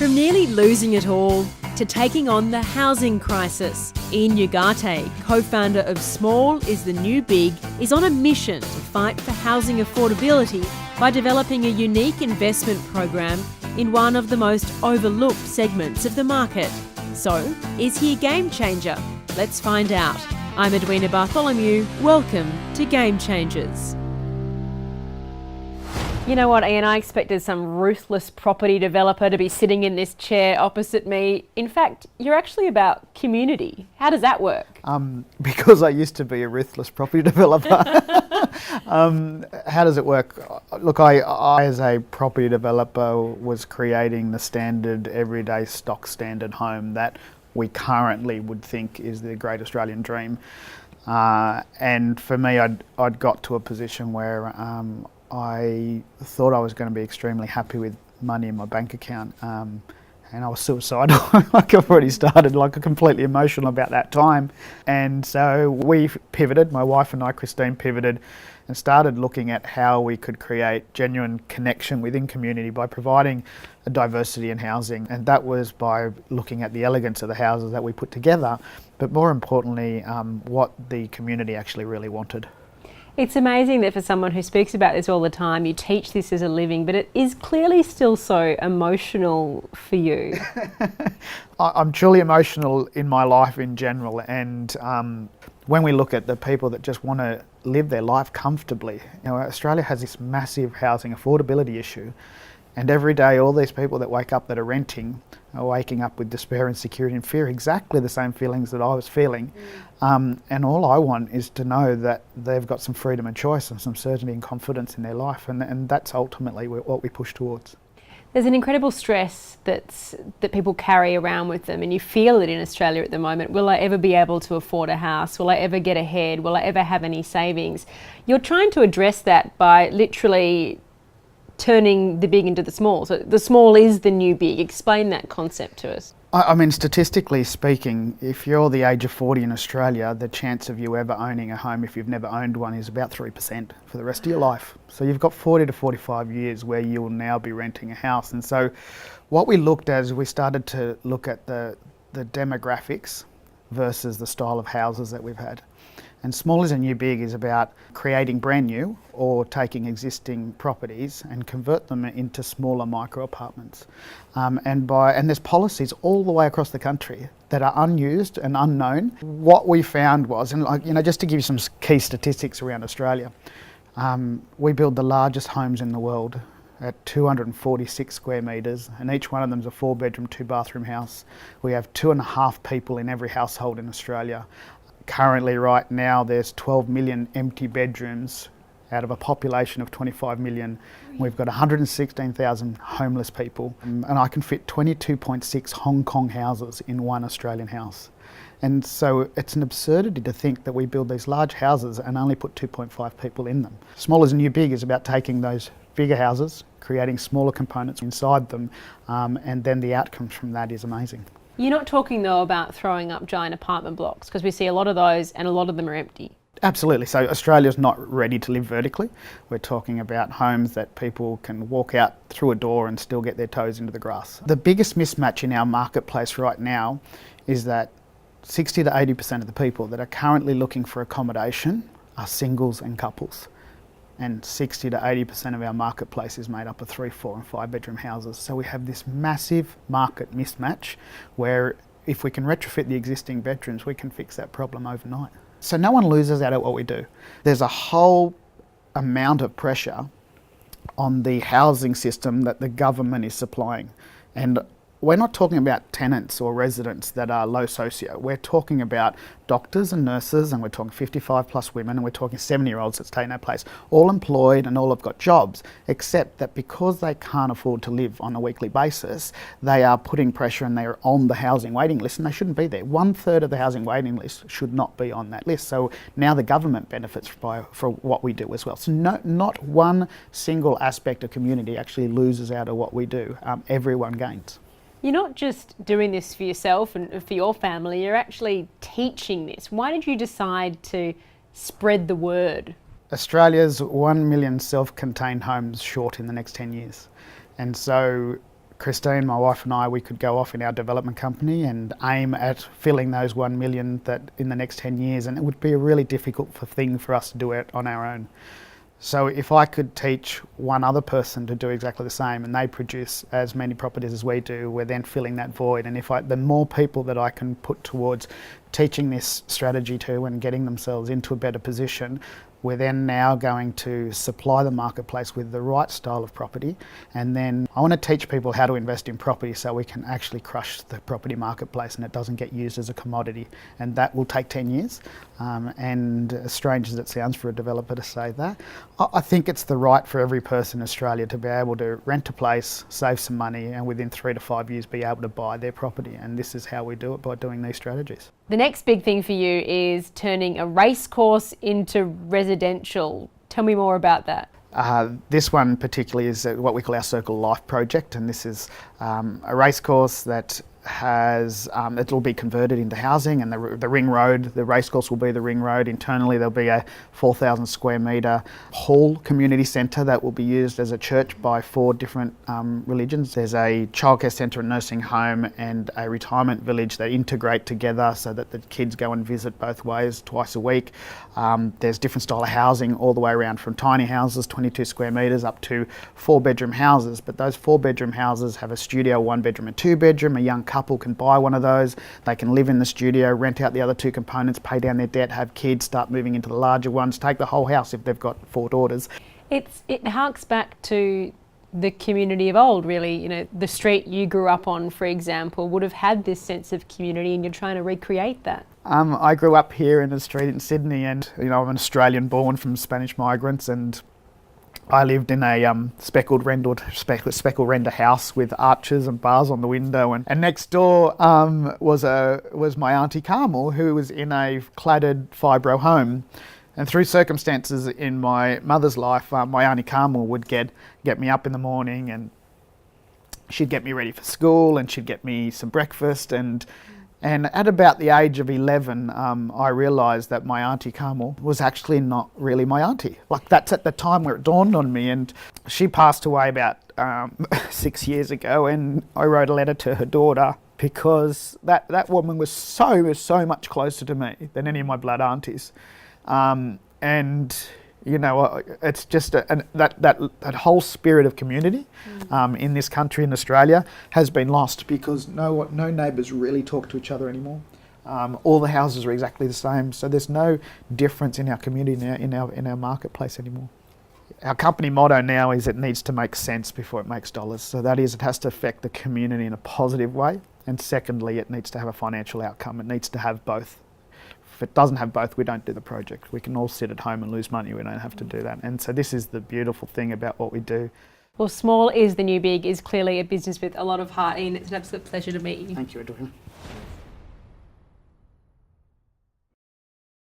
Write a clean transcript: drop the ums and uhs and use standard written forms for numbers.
From nearly losing it all to taking on the housing crisis, Ian Ugarte, co-founder of Small is the New Big, is on a mission to fight for housing affordability by developing a unique investment program in one of the most overlooked segments of the market. So, is he a game changer? Let's find out. I'm Edwina Bartholomew. Welcome to Game Changers. You know what, Ian, I expected some ruthless property developer to be sitting in this chair opposite me. In fact, you're actually about community. How does that work? Because I used to be a ruthless property developer. How does it work? Look, I as a property developer was creating the standard, everyday stock standard home that we currently would think is the great Australian dream. And for me, I'd got to a position where I thought I was going to be extremely happy with money in my bank account, and I was suicidal. Like I've already started, completely emotional about that time. And so we pivoted, my wife and I, Christine, pivoted and started looking at how we could create genuine connection within community by providing a diversity in housing. And that was by looking at the elegance of the houses that we put together, but more importantly, what the community actually really wanted. It's amazing that for someone who speaks about this all the time, you teach this as a living, but it is clearly still so emotional for you. I'm truly emotional in my life in general, and when we look at the people that just want to live their life comfortably, Australia has this massive housing affordability issue, and every day all these people that wake up that are renting are waking up with despair, insecurity and fear, exactly the same feelings that I was feeling. And all I want is to know that they've got some freedom and choice and some certainty and confidence in their life, and that's ultimately what we push towards. There's an incredible stress that people carry around with them, and you feel it in Australia at the moment. Will I ever be able to afford a house? Will I ever get ahead? Will I ever have any savings? You're trying to address that by literally turning the big into the small. So the small is the new big. Explain that concept to us. I mean, statistically speaking, if you're the age of 40 in Australia, the chance of you ever owning a home, if you've never owned one, is about 3% for the rest of your life. So you've got 40 to 45 years where you will now be renting a house. And so what we looked at is we started to look at the demographics versus the style of houses that we've had. And Small is a New Big is about creating brand new or taking existing properties and convert them into smaller micro apartments. And there's policies all the way across the country that are unused and unknown. What we found was, and just to give you some key statistics around Australia, we build the largest homes in the world at 246 square metres, and each one of them is a 4-bedroom, 2-bathroom house. We have 2.5 people in every household in Australia. Currently, right now, there's 12 million empty bedrooms out of a population of 25 million. We've got 116,000 homeless people, and I can fit 22.6 Hong Kong houses in one Australian house. And so it's an absurdity to think that we build these large houses and only put 2.5 people in them. Small is New Big is about taking those bigger houses, creating smaller components inside them, and then the outcomes from that is amazing. You're not talking though about throwing up giant apartment blocks, because we see a lot of those and a lot of them are empty. Absolutely. So Australia's not ready to live vertically. We're talking about homes that people can walk out through a door and still get their toes into the grass. The biggest mismatch in our marketplace right now is that 60 to 80% of the people that are currently looking for accommodation are singles and couples. And 60 to 80% of our marketplace is made up of 3, 4 and 5-bedroom houses. So we have this massive market mismatch where if we can retrofit the existing bedrooms, we can fix that problem overnight. So no one loses out of what we do. There's a whole amount of pressure on the housing system that the government is supplying. And we're not talking about tenants or residents that are low socio. We're talking about doctors and nurses, and we're talking 55 plus women, and we're talking 70-year-olds that's taking their place, all employed and all have got jobs, except that because they can't afford to live on a weekly basis, they are putting pressure and they're on the housing waiting list, and they shouldn't be there. 1/3 of the housing waiting list should not be on that list. So now the government benefits for what we do as well. So not one single aspect of community actually loses out of what we do. Everyone gains. You're not just doing this for yourself and for your family, you're actually teaching this. Why did you decide to spread the word? Australia's 1 million self-contained homes short in the next 10 years. And so Christine, my wife and I, we could go off in our development company and aim at filling those 1 million that in the next 10 years, and it would be a really difficult thing for us to do it on our own. So if I could teach one other person to do exactly the same and they produce as many properties as we do, we're then filling that void. And the more people that I can put towards teaching this strategy to and getting themselves into a better position, we're then now going to supply the marketplace with the right style of property. And then I want to teach people how to invest in property so we can actually crush the property marketplace and it doesn't get used as a commodity. And that will take 10 years. And as strange as it sounds for a developer to say that, I think it's the right for every person in Australia to be able to rent a place, save some money, and within 3 to 5 years be able to buy their property. And this is how we do it, by doing these strategies. The next big thing for you is turning a racecourse into residential. Tell me more about that. This one particularly is what we call our Circle of Life project, and this is a racecourse that it'll be converted into housing, and the ring road, the racecourse will be the ring road. Internally there'll be a 4,000 square metre hall community centre that will be used as a church by 4 different religions. There's a childcare centre, a nursing home and a retirement village that integrate together so that the kids go and visit both ways twice a week. There's different style of housing all the way around, from tiny houses, 22 square metres, up to 4-bedroom houses. But those 4-bedroom houses have a studio, 1-bedroom and 2-bedroom. A young couple can buy one of those. They can live in the studio, rent out the other 2 components, pay down their debt, have kids, start moving into the larger ones, take the whole house if they've got 4 daughters. It harks back to the community of old, really. You know, the street you grew up on, for example, would have had this sense of community, and you're trying to recreate that. I grew up here in the street in Sydney, and I'm an Australian born from Spanish migrants, and I lived in a speckled render house with arches and bars on the window, and next door was my Auntie Carmel, who was in a cladded fibro home. And through circumstances in my mother's life, my Auntie Carmel would get me up in the morning, and she'd get me ready for school, and she'd get me some breakfast. And at about the age of 11, I realised that my Auntie Carmel was actually not really my auntie. Like, that's at the time where it dawned on me. And she passed away about 6 years ago, and I wrote a letter to her daughter because that woman was so much closer to me than any of my blood aunties. And you know, it's just that whole spirit of community in this country, in Australia, has been lost because no neighbours really talk to each other anymore. All the houses are exactly the same, so there's no difference in our community in our marketplace anymore. Our company motto now is it needs to make sense before it makes dollars. So that is, it has to affect the community in a positive way, and secondly, it needs to have a financial outcome. It needs to have both. If it doesn't have both, we don't do the project. We can all sit at home and lose money. We don't have to do that. And so this is the beautiful thing about what we do. Well, Small is the New Big is clearly a business with a lot of heart in. It's an absolute pleasure to meet you. Thank you, Edwina.